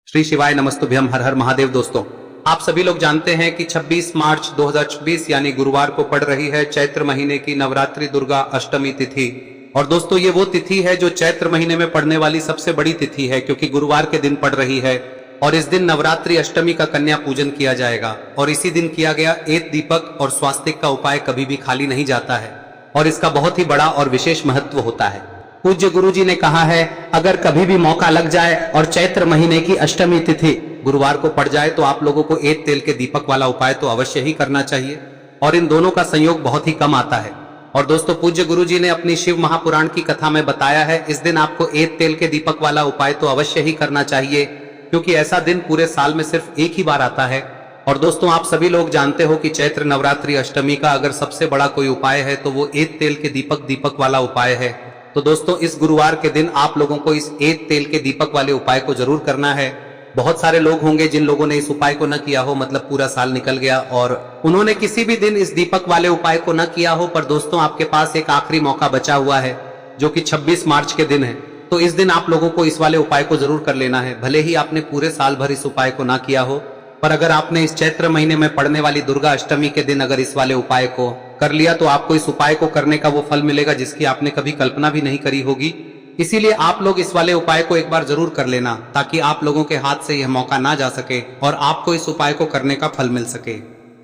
श्री शिवाय नमस्तुभ्यम। हर हर महादेव। दोस्तों, आप सभी लोग जानते हैं कि 26 मार्च 2026 यानी गुरुवार को पड़ रही है चैत्र महीने की नवरात्रि दुर्गा अष्टमी तिथि। और दोस्तों, ये वो तिथि है जो चैत्र महीने में पड़ने वाली सबसे बड़ी तिथि है, क्योंकि गुरुवार के दिन पड़ रही है और इस दिन नवरात्रि अष्टमी का कन्या पूजन किया जाएगा। और इसी दिन किया गया एक दीपक और स्वास्तिक का उपाय कभी भी खाली नहीं जाता है और इसका बहुत ही बड़ा और विशेष महत्व होता है। पूज्य गुरुजी ने कहा है, अगर कभी भी मौका लग जाए और चैत्र महीने की अष्टमी तिथि गुरुवार को पड़ जाए तो आप लोगों को एक तेल के दीपक वाला उपाय तो अवश्य ही करना चाहिए। और इन दोनों का संयोग बहुत ही कम आता है। और दोस्तों, पूज्य गुरुजी ने अपनी शिव महापुराण की कथा में बताया है, इस दिन आपको एक तेल के दीपक वाला उपाय तो अवश्य ही करना चाहिए, क्योंकि ऐसा दिन पूरे साल में सिर्फ एक ही बार आता है। और दोस्तों, आप सभी लोग जानते हो कि चैत्र नवरात्रि अष्टमी का अगर सबसे बड़ा कोई उपाय है तो वो एक तेल के दीपक वाला उपाय है। तो दोस्तों, इस गुरुवार के दिन आप लोगों को इस एक तेल के दीपक वाले उपाय को जरूर करना है। बहुत सारे लोग होंगे जिन लोगों ने इस उपाय को न किया हो, मतलब पूरा साल निकल गया और उन्होंने किसी भी दिन इस दीपक वाले उपाय को न किया हो। पर दोस्तों, आपके पास एक आखिरी मौका बचा हुआ है जो कि 26 मार्च के दिन है। तो इस दिन आप लोगों को इस वाले उपाय को जरूर कर लेना है। भले ही आपने पूरे साल भर इस उपाय को ना किया हो, पर अगर आपने इस चैत्र महीने में पड़ने वाली दुर्गा अष्टमी के दिन अगर इस वाले उपाय को कर लिया तो आपको इस उपाय को करने का वो फल मिलेगा जिसकी आपने कभी कल्पना भी नहीं करी होगी। इसीलिए आप लोग इस वाले उपाय को एक बार जरूर कर लेना, ताकि आप लोगों के हाथ से यह मौका ना जा सके और आपको इस उपाय को करने का फल मिल सके।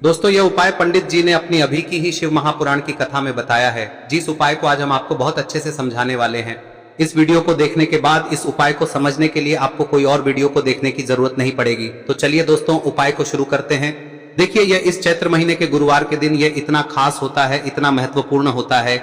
दोस्तों, यह उपाय पंडित जी ने अपनी अभी की ही शिव महापुराण की कथा में बताया है, जिस उपाय को आज हम आपको बहुत अच्छे से समझाने वाले हैं। इस वीडियो को देखने के बाद इस उपाय को समझने के लिए आपको कोई और वीडियो को देखने की जरूरत नहीं पड़ेगी। तो चलिए दोस्तों, उपाय को शुरू करते हैं। देखिए, यह इस चैत्र महीने के गुरुवार के दिन यह इतना खास होता है, इतना महत्वपूर्ण होता है।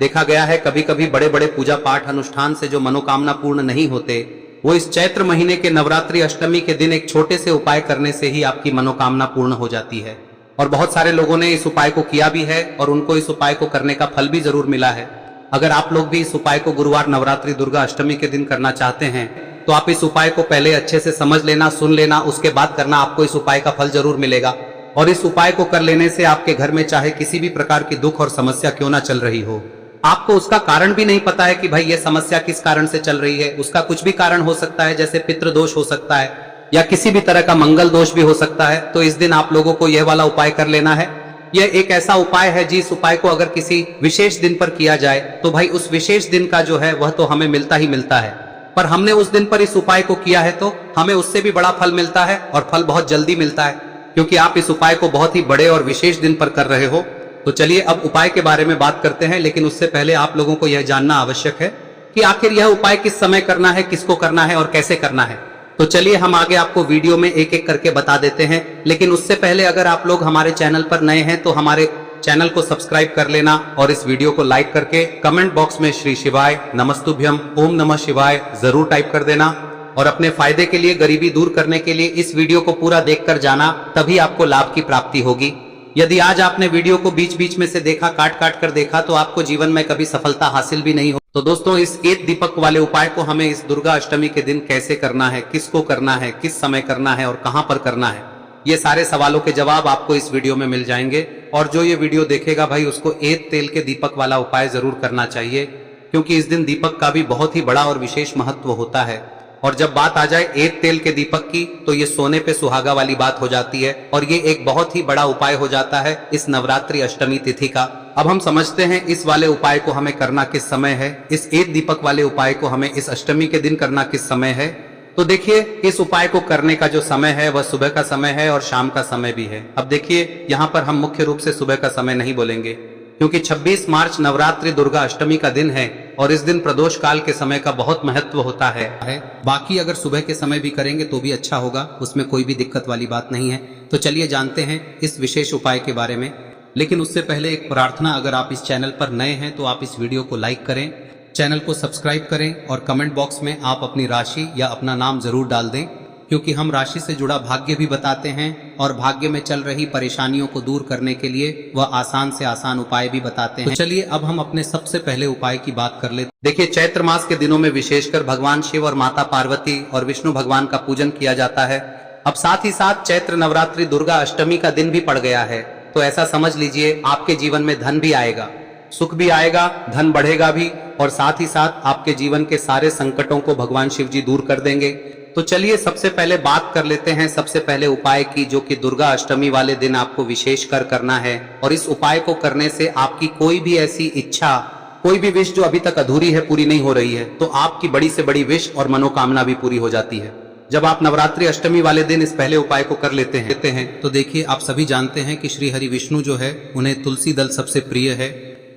देखा गया है कभी कभी बड़े बड़े पूजा पाठ अनुष्ठान से जो मनोकामना पूर्ण नहीं होते, वो इस चैत्र महीने के नवरात्रि अष्टमी के दिन एक छोटे से उपाय करने से ही आपकी मनोकामना पूर्ण हो जाती है। और बहुत सारे लोगों ने इस उपाय को किया भी है और उनको इस उपाय को करने का फल भी जरूर मिला है। अगर आप लोग भी इस उपाय को गुरुवार नवरात्रि दुर्गा अष्टमी के दिन करना चाहते हैं तो आप इस उपाय को पहले अच्छे से समझ लेना, सुन लेना, उसके बाद करना। आपको इस उपाय का फल जरूर मिलेगा। और इस उपाय को कर लेने से आपके घर में चाहे किसी भी प्रकार की दुख और समस्या क्यों ना चल रही हो, आपको उसका कारण भी नहीं पता है कि भाई ये समस्या किस कारण से चल रही है। उसका कुछ भी कारण हो सकता है, जैसे पितृदोष हो सकता है या किसी भी तरह का मंगल दोष भी हो सकता है। तो इस दिन आप लोगों को यह वाला उपाय कर लेना है। यह एक ऐसा उपाय है जिस उपाय को अगर किसी विशेष दिन पर किया जाए तो भाई उस विशेष दिन का जो है वह तो हमें मिलता ही मिलता है। पर हमने उस दिन पर इस उपाय को किया है तो हमें उससे भी बड़ा फल मिलता है, और फल बहुत जल्दी मिलता है, क्योंकि आप इस उपाय को बहुत ही बड़े और विशेष दिन पर कर रहे हो। तो चलिए अब उपाय के बारे में बात करते हैं, लेकिन उससे पहले आप लोगों को यह जानना आवश्यक है कि आखिर यह उपाय किस समय करना है, किसको करना है और कैसे करना है। तो चलिए हम आगे आपको वीडियो में एक एक करके बता देते हैं। लेकिन उससे पहले अगर आप लोग हमारे चैनल पर नए हैं तो हमारे चैनल को सब्सक्राइब कर लेना और इस वीडियो को लाइक करके कमेंट बॉक्स में श्री शिवाय नमस्तुभ्यम ओम नमः शिवाय जरूर टाइप कर देना। और अपने फायदे के लिए, गरीबी दूर करने के लिए इस वीडियो को पूरा देखकर जाना, तभी आपको लाभ की प्राप्ति होगी। यदि आज आपने वीडियो को बीच बीच में से देखा, काट काट कर देखा, तो आपको जीवन में कभी सफलता हासिल भी नहीं हो। तो दोस्तों, इस एक दीपक वाले उपाय को हमें इस दुर्गा अष्टमी के दिन कैसे करना है, किसको करना है, किस समय करना है और कहां पर करना है, ये सारे सवालों के जवाब आपको इस वीडियो में मिल जाएंगे। और जो ये वीडियो देखेगा भाई, उसको एक तेल के दीपक वाला उपाय जरूर करना चाहिए, क्योंकि इस दिन दीपक का भी बहुत ही बड़ा और विशेष महत्व होता है। और जब बात आ जाए एक तेल के दीपक की, तो ये सोने पे सुहागा वाली बात हो जाती है और ये एक बहुत ही बड़ा उपाय हो जाता है इस नवरात्रि अष्टमी तिथि का। अब हम समझते हैं इस वाले उपाय को हमें करना किस समय है, इस एक दीपक वाले उपाय को हमें इस अष्टमी के दिन करना किस समय है। तो देखिए, इस उपाय को करने का जो समय है वह सुबह का समय है और शाम का समय भी है। अब देखिए, यहाँ पर हम मुख्य रूप से सुबह का समय नहीं बोलेंगे, क्योंकि 26 मार्च नवरात्रि दुर्गा अष्टमी का दिन है और इस दिन प्रदोष काल के समय का बहुत महत्व होता है। बाकी अगर सुबह के समय भी करेंगे तो भी अच्छा होगा, उसमें कोई भी दिक्कत वाली बात नहीं है। तो चलिए जानते हैं इस विशेष उपाय के बारे में। लेकिन उससे पहले एक प्रार्थना, अगर आप इस चैनल पर नए हैं तो आप इस वीडियो को लाइक करें, चैनल को सब्सक्राइब करें और कमेंट बॉक्स में आप अपनी राशि या अपना नाम जरूर डाल दें, क्योंकि हम राशि से जुड़ा भाग्य भी बताते हैं और भाग्य में चल रही परेशानियों को दूर करने के लिए वह आसान से आसान उपाय भी बताते हैं। तो चलिए अब हम अपने सबसे पहले उपाय की बात कर लेते। देखिए, चैत्र मास के दिनों में विशेषकर भगवान शिव और माता पार्वती और विष्णु भगवान का पूजन किया जाता है। अब साथ ही साथ चैत्र नवरात्रि दुर्गा अष्टमी का दिन भी पड़ गया है, तो ऐसा समझ लीजिए आपके जीवन में धन भी आएगा, सुख भी आएगा, धन बढ़ेगा भी, और साथ ही साथ आपके जीवन के सारे संकटों को भगवान शिव जी दूर कर देंगे। तो चलिए सबसे पहले बात कर लेते हैं सबसे पहले उपाय की, जो कि दुर्गा अष्टमी वाले दिन आपको विशेष कर करना है। और इस उपाय को करने से आपकी कोई भी ऐसी इच्छा, कोई भी विश जो अभी तक अधूरी है, पूरी नहीं हो रही है, तो आपकी बड़ी से बड़ी विश और मनोकामना भी पूरी हो जाती है जब आप नवरात्रि अष्टमी वाले दिन इस पहले उपाय को कर लेते हैं। तो देखिए, आप सभी जानते हैं कि श्री हरि विष्णु जो है, उन्हें तुलसी दल सबसे प्रिय है।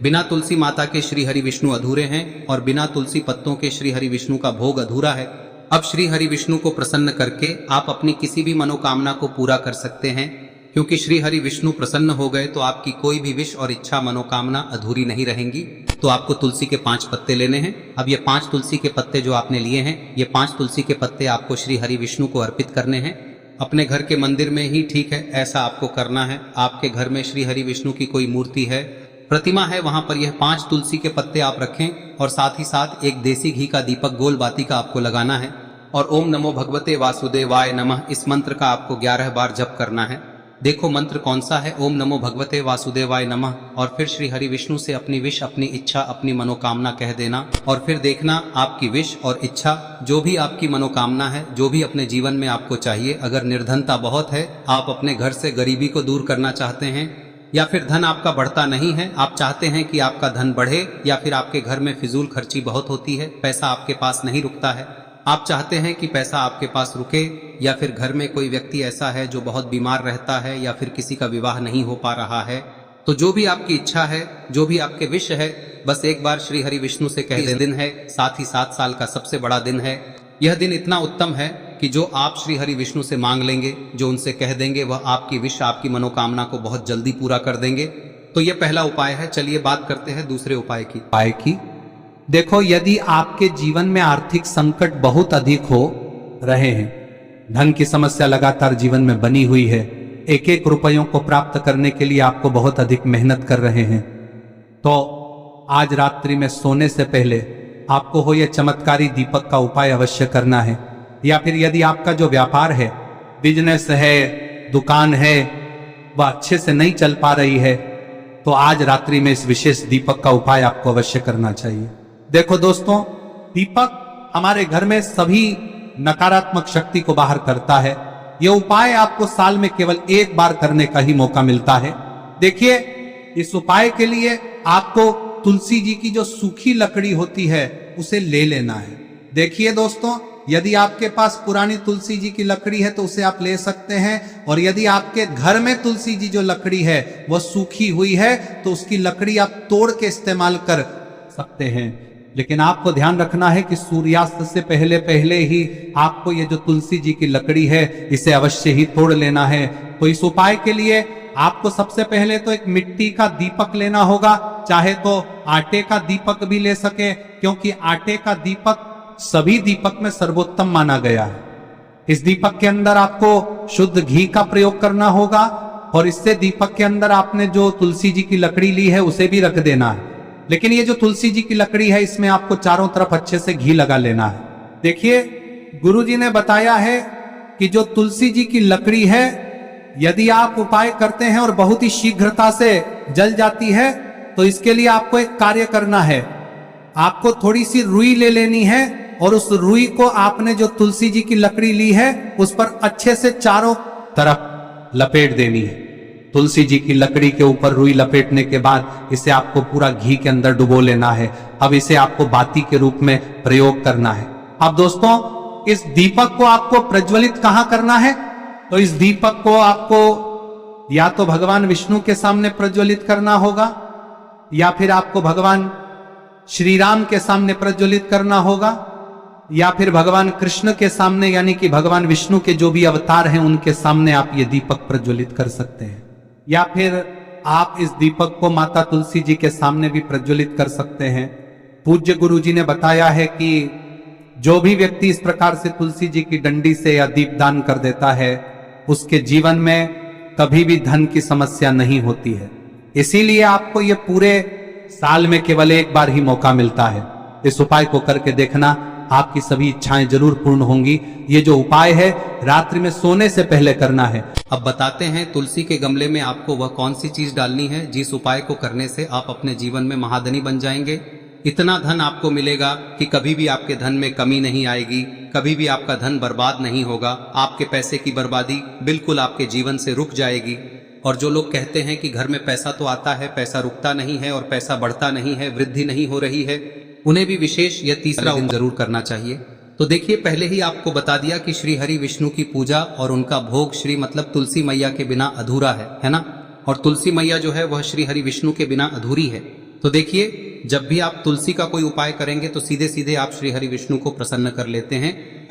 बिना तुलसी माता के श्री हरि विष्णु अधूरे हैं और बिना तुलसी पत्तों के श्री हरि विष्णु का भोग अधूरा है। अब श्री हरि विष्णु को प्रसन्न करके आप अपनी किसी भी मनोकामना को पूरा कर सकते हैं, क्योंकि श्री हरि विष्णु प्रसन्न हो गए तो आपकी कोई भी विश और इच्छा मनोकामना अधूरी नहीं रहेंगी। तो आपको तुलसी के 5 पत्ते लेने हैं। अब ये 5 तुलसी के पत्ते जो आपने लिए हैं, ये 5 तुलसी के पत्ते आपको श्री हरि विष्णु को अर्पित करने हैं। अपने घर के मंदिर में ही ठीक है, ऐसा आपको करना है। आपके घर में श्री हरि विष्णु की कोई मूर्ति है, प्रतिमा है, वहां पर यह 5 तुलसी के पत्ते आप रखें और साथ ही साथ एक देसी घी का दीपक गोल बाती का आपको लगाना है। और ओम नमो भगवते वासुदेवाय नमः इस मंत्र का आपको 11 बार जप करना है। देखो मंत्र कौन सा है, ओम नमो भगवते वासुदेवाय नमः, और फिर श्री हरि विष्णु से अपनी विश, अपनी इच्छा, अपनी मनोकामना कह देना। और फिर देखना आपकी विश और इच्छा, जो भी आपकी मनोकामना है, जो भी अपने जीवन में आपको चाहिए। अगर निर्धनता बहुत है, आप अपने घर से गरीबी को दूर करना चाहते हैं, या फिर धन आपका बढ़ता नहीं है, आप चाहते हैं कि आपका धन बढ़े, या फिर आपके घर में फिजूल खर्ची बहुत होती है, पैसा आपके पास नहीं रुकता है, आप चाहते हैं कि पैसा आपके पास रुके, या फिर घर में कोई व्यक्ति ऐसा है जो बहुत बीमार रहता है, या फिर किसी का विवाह नहीं हो पा रहा है, तो जो भी आपकी इच्छा है, जो भी आपके विश है, बस एक बार श्री हरि विष्णु से कह दे। दिन है, साथ ही 7 साल का सबसे बड़ा दिन है। यह दिन इतना उत्तम है कि जो आप श्री हरि विष्णु से मांग लेंगे, जो उनसे कह देंगे, वह आपकी विश, आपकी मनोकामना को बहुत जल्दी पूरा कर देंगे। तो यह पहला उपाय है। चलिए बात करते हैं दूसरे उपाय की। देखो, यदि आपके जीवन में आर्थिक संकट बहुत अधिक हो रहे हैं, धन की समस्या लगातार जीवन में बनी हुई है, एक एक रुपयों को प्राप्त करने के लिए आपको बहुत अधिक मेहनत कर रहे हैं, तो आज रात्रि में सोने से पहले आपको हो यह चमत्कारी दीपक का उपाय अवश्य करना है। या फिर यदि आपका जो व्यापार है, बिजनेस है, दुकान है, वह अच्छे से नहीं चल पा रही है, तो आज रात्रि में इस विशेष दीपक का उपाय आपको अवश्य करना चाहिए। देखो दोस्तों, दीपक हमारे घर में सभी नकारात्मक शक्ति को बाहर करता है। यह उपाय आपको साल में केवल 1 बार करने का ही मौका मिलता है। देखिए, इस उपाय के लिए आपको तुलसी जी की जो सूखी लकड़ी होती है उसे ले लेना है। देखिए दोस्तों, यदि आपके पास पुरानी तुलसी जी की लकड़ी है तो उसे आप ले सकते हैं, और यदि आपके घर में तुलसी जी जो लकड़ी है वह सूखी हुई है तो उसकी लकड़ी आप तोड़ के इस्तेमाल कर सकते हैं। लेकिन आपको ध्यान रखना है कि सूर्यास्त से पहले पहले ही आपको ये जो तुलसी जी की लकड़ी है इसे अवश्य ही तोड़ लेना है। तो इस उपाय के लिए आपको सबसे पहले तो एक मिट्टी का दीपक लेना होगा, चाहे तो आटे का दीपक भी ले सके, क्योंकि आटे का दीपक सभी दीपक में सर्वोत्तम माना गया है। इस दीपक के अंदर आपको शुद्ध घी का प्रयोग करना होगा, और इससे दीपक के अंदर आपने जो तुलसी जी की लकड़ी ली है उसे भी रख देना है। लेकिन ये जो तुलसी जी की लकड़ी है, इसमें आपको चारों तरफ अच्छे से घी लगा लेना है। देखिए, गुरुजी ने बताया है कि जो तुलसी जी की लकड़ी है, यदि आप उपाय करते हैं और बहुत ही शीघ्रता से जल जाती है, तो इसके लिए आपको एक कार्य करना है। आपको थोड़ी सी रुई ले लेनी है, और उस रुई को आपने जो तुलसी जी की लकड़ी ली है उस पर अच्छे से चारों तरफ लपेट देनी है। तुलसी जी की लकड़ी के ऊपर रुई लपेटने के बाद इसे आपको पूरा घी के अंदर डुबो लेना है। अब इसे आपको बाती के रूप में प्रयोग करना है। अब दोस्तों, इस दीपक को आपको प्रज्वलित कहां करना है? तो इस दीपक को आपको या तो भगवान विष्णु के सामने प्रज्वलित करना होगा, या फिर आपको भगवान श्री राम के सामने प्रज्वलित करना होगा, या फिर भगवान कृष्ण के सामने, यानी कि भगवान विष्णु के जो भी अवतार हैं उनके सामने आप ये दीपक प्रज्वलित कर सकते हैं। या फिर आप इस दीपक को माता तुलसी जी के सामने भी प्रज्वलित कर सकते हैं। पूज्य गुरु जी ने बताया है कि जो भी व्यक्ति इस प्रकार से तुलसी जी की डंडी से या दीपदान कर देता है, उसके जीवन में कभी भी धन की समस्या नहीं होती है। इसीलिए आपको ये पूरे साल में केवल 1 बार ही मौका मिलता है। इस उपाय को करके देखना, आपकी सभी इच्छाएं जरूर पूर्ण होंगी। ये जो उपाय है रात्रि में सोने से पहले करना है। अब बताते हैं तुलसी के गमले में आपको वह कौन सी चीज डालनी है जिस उपाय को करने से आप अपने जीवन में महाधनी बन जाएंगे। इतना धन आपको मिलेगा कि कभी भी आपके धन में कमी नहीं आएगी, कभी भी आपका धन बर्बाद नहीं होगा। आपके पैसे की बर्बादी बिल्कुल आपके जीवन से रुक जाएगी। और जो लोग कहते हैं कि घर में पैसा तो आता है, पैसा रुकता नहीं है और पैसा बढ़ता नहीं है, वृद्धि नहीं हो रही है, उन्हें भी विशेष यह तीसरा दिन जरूर करना चाहिए। तो देखिए, पहले ही आपको बता दिया कि श्री हरि विष्णु की पूजा और उनका भोग श्री मतलब तुलसी मैया के बिना अधूरा है ना। और तुलसी मैया जो है वह श्री हरि विष्णु के बिना अधूरी है। तो देखिए, जब भी आप तुलसी का कोई उपाय करेंगे तो सीधे सीधे आप श्री हरि विष्णु को प्रसन्न कर लेते हैं।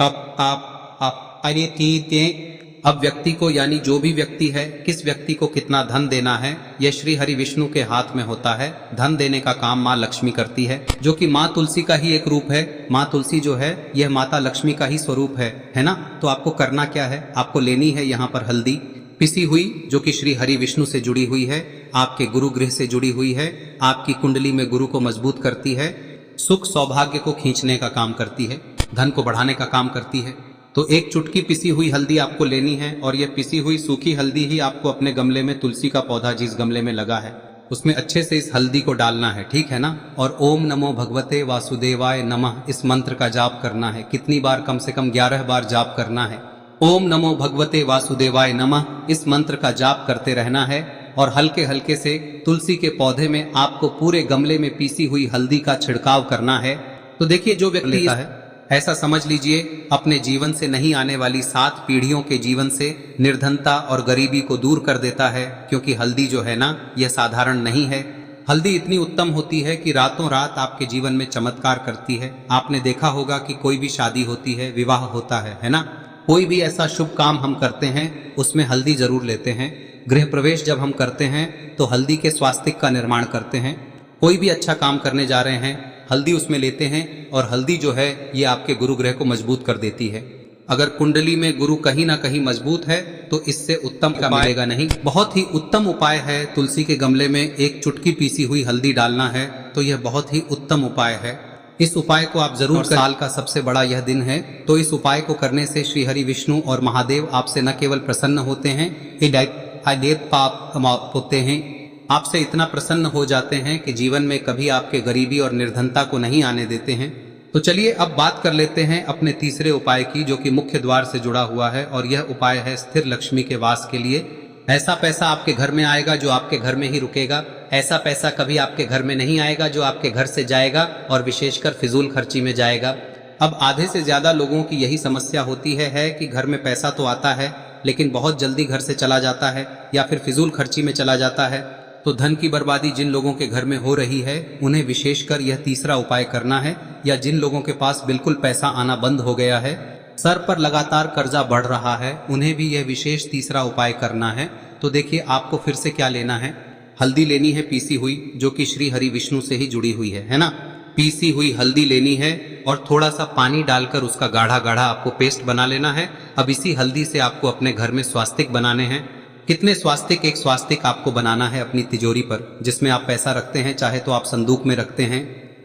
अब व्यक्ति को, यानी जो भी व्यक्ति है, किस व्यक्ति को कितना धन देना है, यह श्री हरि विष्णु के हाथ में होता है। धन देने का काम माँ लक्ष्मी करती है, जो कि माँ तुलसी का ही एक रूप है। माँ तुलसी जो है यह माता लक्ष्मी का ही स्वरूप है ना। तो आपको करना क्या है, आपको लेनी है यहाँ पर हल्दी पिसी हुई, जो कि श्री हरि विष्णु से जुड़ी हुई है, आपके गुरु गृह से जुड़ी हुई है, आपकी कुंडली में गुरु को मजबूत करती है, सुख सौभाग्य को खींचने का काम करती है, धन को बढ़ाने का काम करती है। तो एक चुटकी पिसी हुई हल्दी आपको लेनी है और यह पिसी हुई सूखी हल्दी ही आपको अपने गमले में, तुलसी का पौधा जिस गमले में लगा है उसमें अच्छे से इस हल्दी को डालना है, ठीक है ना। और ओम नमो भगवते वासुदेवाय नमः इस मंत्र का जाप करना है। कितनी बार? कम से कम 11 बार जाप करना है। ओम नमो भगवते वासुदेवाय नमः इस मंत्र का जाप करते रहना है और हल्के हल्के से तुलसी के पौधे में आपको पूरे गमले में पीसी हुई हल्दी का छिड़काव करना है। तो देखिए, जो व्यक्ति लेता है, ऐसा समझ लीजिए अपने जीवन से नहीं आने वाली 7 पीढ़ियों के जीवन से निर्धनता और गरीबी को दूर कर देता है। क्योंकि हल्दी जो है ना, यह साधारण नहीं है। हल्दी इतनी उत्तम होती है कि रातों रात आपके जीवन में चमत्कार करती है। आपने देखा होगा कि कोई भी शादी होती है, विवाह होता है ना, कोई भी ऐसा शुभ काम हम करते हैं उसमें हल्दी जरूर लेते हैं। गृह प्रवेश जब हम करते हैं तो हल्दी के स्वास्तिक का निर्माण करते हैं। कोई भी अच्छा काम करने जा रहे हैं, हल्दी उसमें लेते हैं और हल्दी जो है ये आपके गुरु ग्रह को मजबूत कर देती है। अगर कुंडली में गुरु कहीं ना कहीं मजबूत है तो इससे उत्तम का मिलेगा नहीं। बहुत ही उत्तम उपाय है, तुलसी के गमले में एक चुटकी पीसी हुई हल्दी डालना है, तो यह बहुत ही उत्तम उपाय है। इस उपाय को आप जरूर करें। साल का सबसे बड़ा यह दिन है, तो इस उपाय को करने से श्री हरि विष्णु और महादेव आपसे न केवल प्रसन्न होते हैं, पाप होते हैं, आपसे इतना प्रसन्न हो जाते हैं कि जीवन में कभी आपके गरीबी और निर्धनता को नहीं आने देते हैं। तो चलिए अब बात कर लेते हैं अपने तीसरे उपाय की, जो कि मुख्य द्वार से जुड़ा हुआ है। और यह उपाय है स्थिर लक्ष्मी के वास के लिए। ऐसा पैसा आपके घर में आएगा जो आपके घर में ही रुकेगा। ऐसा पैसा कभी आपके घर में नहीं आएगा जो आपके घर से जाएगा और विशेषकर फिजूल खर्ची में जाएगा। अब आधे से ज्यादा लोगों की यही समस्या होती है कि घर में पैसा तो आता है लेकिन बहुत जल्दी घर से चला जाता है या फिर फिजूल खर्ची में चला जाता है। तो धन की बर्बादी जिन लोगों के घर में हो रही है उन्हें विशेषकर यह तीसरा उपाय करना है। या जिन लोगों के पास बिल्कुल पैसा आना बंद हो गया है, सर पर लगातार कर्जा बढ़ रहा है, उन्हें भी यह विशेष तीसरा उपाय करना है। तो देखिए, आपको फिर से क्या लेना है, हल्दी लेनी है पीसी हुई, जो कि श्री हरि विष्णु से ही जुड़ी हुई है ना। पीसी हुई हल्दी लेनी है और थोड़ा सा पानी डालकर उसका गाढ़ा गाढ़ा आपको पेस्ट बना लेना है। अब इसी हल्दी से आपको अपने घर में स्वास्तिक बनाने हैं। कितने स्वास्तिक? एक स्वास्तिक आपको बनाना है अपनी तिजोरी पर, जिसमें आप पैसा रखते हैं। चाहे तो आप संदूक में रखते हैं,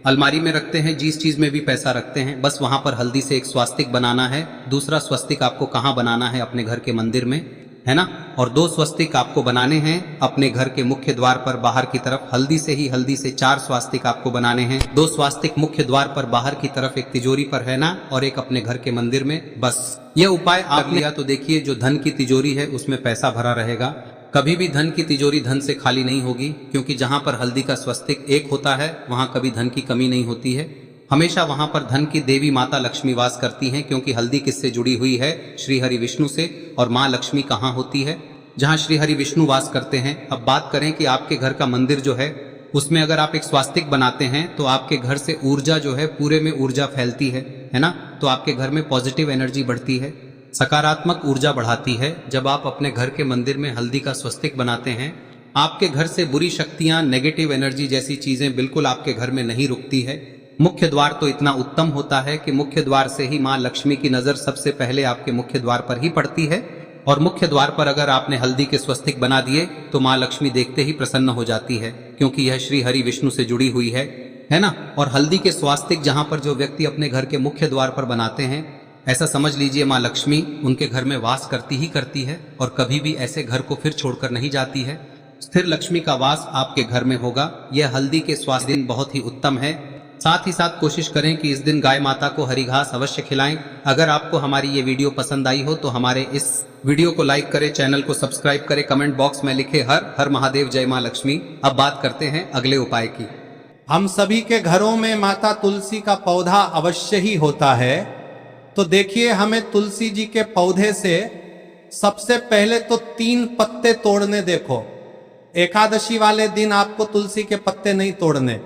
अलमारी में रखते हैं, जिस चीज में भी पैसा रखते हैं, बस वहां पर हल्दी से एक स्वास्तिक बनाना है। दूसरा स्वस्तिक आपको कहाँ बनाना है? अपने घर के मंदिर में, है ना। और 2 स्वस्तिक आपको बनाने हैं अपने घर के मुख्य द्वार पर बाहर की तरफ। हल्दी से 4 स्वास्तिक आपको बनाने हैं। 2 स्वास्तिक मुख्य द्वार पर बाहर की तरफ, एक तिजोरी पर, है ना, और एक अपने घर के मंदिर में। बस यह उपाय आप लिया तो देखिए, जो धन की तिजोरी है उसमें पैसा भरा रहेगा। कभी भी धन की तिजोरी धन से खाली नहीं होगी, क्योंकि जहां पर हल्दी का स्वस्तिक एक होता है वहां कभी धन की कमी नहीं होती है। हमेशा वहां पर धन की देवी माता लक्ष्मी वास करती हैं, क्योंकि हल्दी किससे जुड़ी हुई है? श्री हरि विष्णु से। और माँ लक्ष्मी कहाँ होती है? जहाँ श्री हरि विष्णु वास करते हैं। अब बात करें कि आपके घर का मंदिर जो है उसमें अगर आप एक स्वास्तिक बनाते हैं तो आपके घर से ऊर्जा जो है, पूरे में ऊर्जा फैलती है ना। तो आपके घर में पॉजिटिव एनर्जी बढ़ती है, सकारात्मक ऊर्जा बढ़ाती है। जब आप अपने घर के मंदिर में हल्दी का स्वस्तिक बनाते हैं, आपके घर से बुरी शक्तियां, नेगेटिव एनर्जी जैसी चीजें बिल्कुल आपके घर में नहीं रुकती है। मुख्य द्वार तो इतना उत्तम होता है कि मुख्य द्वार से ही माँ लक्ष्मी की नजर सबसे पहले आपके मुख्य द्वार पर ही पड़ती है। और मुख्य द्वार पर अगर आपने हल्दी के स्वस्तिक बना दिए तो माँ लक्ष्मी देखते ही प्रसन्न हो जाती है, क्योंकि यह श्री हरि विष्णु से जुड़ी हुई है ना। और हल्दी के स्वास्तिक जहां पर जो व्यक्ति अपने घर के मुख्य द्वार पर बनाते हैं, ऐसा समझ लीजिए माँ लक्ष्मी उनके घर में वास करती ही करती है और कभी भी ऐसे घर को फिर छोड़कर नहीं जाती है। स्थिर लक्ष्मी का वास आपके घर में होगा। यह हल्दी के स्वास्थ्य दिन बहुत ही उत्तम है। साथ ही साथ कोशिश करें कि इस दिन गाय माता को हरी घास अवश्य खिलाएं। अगर आपको हमारी ये वीडियो पसंद आई हो तो हमारे इस वीडियो को लाइक करें, चैनल को सब्सक्राइब करें, कमेंट बॉक्स में लिखे हर हर महादेव, जय मां लक्ष्मी। अब बात करते हैं अगले उपाय की। हम सभी के घरों में माता तुलसी का पौधा अवश्य ही होता है। तो देखिए, हमें तुलसी जी के पौधे से सबसे पहले तो 3 पत्ते तोड़ने। देखो, एकादशी वाले दिन आपको तुलसी के पत्ते नहीं तोड़ने।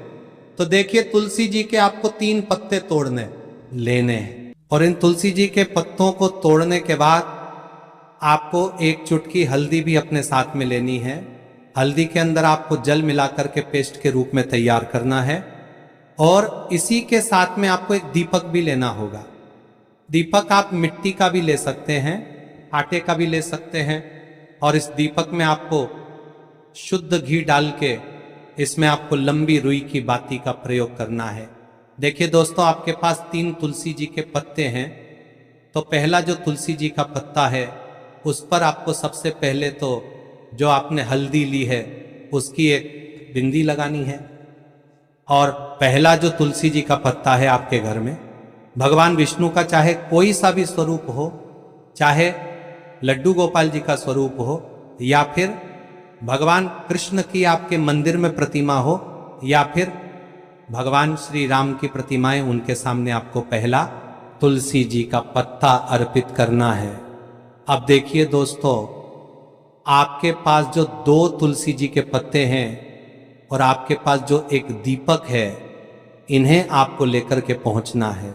तो देखिए, तुलसी जी के आपको 3 पत्ते तोड़ने लेने हैं। और इन तुलसी जी के पत्तों को तोड़ने के बाद आपको 1 चुटकी हल्दी भी अपने साथ में लेनी है। हल्दी के अंदर आपको जल मिलाकर के पेस्ट के रूप में तैयार करना है। और इसी के साथ में आपको एक दीपक भी लेना होगा। दीपक आप मिट्टी का भी ले सकते हैं, आटे का भी ले सकते हैं। और इस दीपक में आपको शुद्ध घी डाल के इसमें आपको लंबी रुई की बाती का प्रयोग करना है। देखिए दोस्तों, आपके पास 3 तुलसी जी के पत्ते हैं। तो पहला जो तुलसी जी का पत्ता है उस पर आपको सबसे पहले तो जो आपने हल्दी ली है उसकी एक बिंदी लगानी है। और पहला जो तुलसी जी का पत्ता है आपके घर में, भगवान विष्णु का चाहे कोई सा भी स्वरूप हो, चाहे लड्डू गोपाल जी का स्वरूप हो, या फिर भगवान कृष्ण की आपके मंदिर में प्रतिमा हो, या फिर भगवान श्री राम की प्रतिमाएं, उनके सामने आपको पहला तुलसी जी का पत्ता अर्पित करना है। अब देखिए दोस्तों, आपके पास जो 2 तुलसी जी के पत्ते हैं और आपके पास जो एक दीपक है, इन्हें आपको लेकर के पहुंचना है।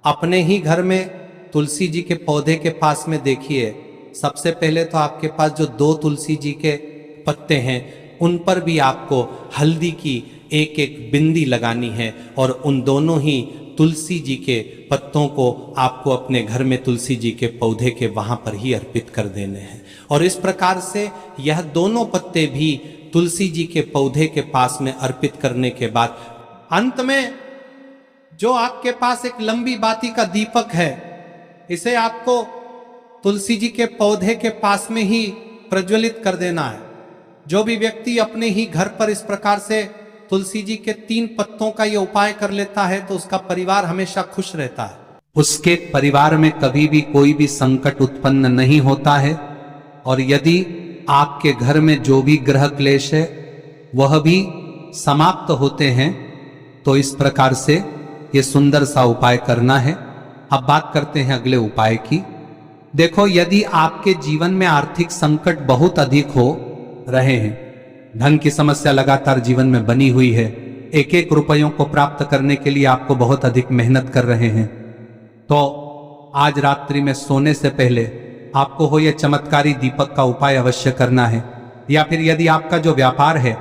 अपने ही घर में तुलसी जी के पौधे के पास में देखिए, सबसे पहले तो आपके पास जो 2 तुलसी जी के पत्ते हैं उन पर भी आपको हल्दी की एक बिंदी लगानी है। और उन दोनों ही तुलसी जी के पत्तों को आपको अपने घर में तुलसी जी के पौधे के वहां पर ही अर्पित कर देने हैं। और इस प्रकार से यह दोनों पत्ते भी तुलसी जी के पौधे के पास में अर्पित करने के बाद अंत में जो आपके पास एक लंबी बाती का दीपक है, इसे आपको तुलसी जी के पौधे के पास में ही प्रज्वलित कर देना है। जो भी व्यक्ति अपने ही घर पर इस प्रकार से तुलसी जी के 3 पत्तों का यह उपाय कर लेता है तो उसका परिवार हमेशा खुश रहता है। उसके परिवार में कभी भी कोई भी संकट उत्पन्न नहीं होता है। और यदि आपके घर में जो भी ग्रह क्लेश है वह भी समाप्त होते हैं। तो इस प्रकार से ये सुंदर सा उपाय करना है। अब बात करते हैं अगले उपाय की। देखो, यदि आपके जीवन में आर्थिक संकट बहुत अधिक हो रहे हैं, धन की समस्या लगातार जीवन में बनी हुई है, एक रुपयों को प्राप्त करने के लिए आपको बहुत अधिक मेहनत कर रहे हैं, तो आज रात्रि में सोने से पहले आपको हो यह चमत्कारी दीपक का उपाय अवश्य करना है। या फिर यदि आपका जो व्यापार है,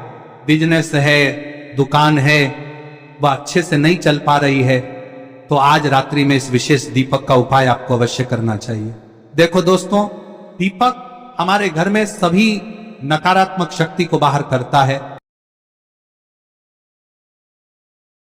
बिजनेस है, दुकान है, वह अच्छे से नहीं चल पा रही है, तो आज रात्रि में इस विशेष दीपक का उपाय आपको अवश्य करना चाहिए। देखो दोस्तों, दीपक हमारे घर में सभी नकारात्मक शक्ति को बाहर करता है।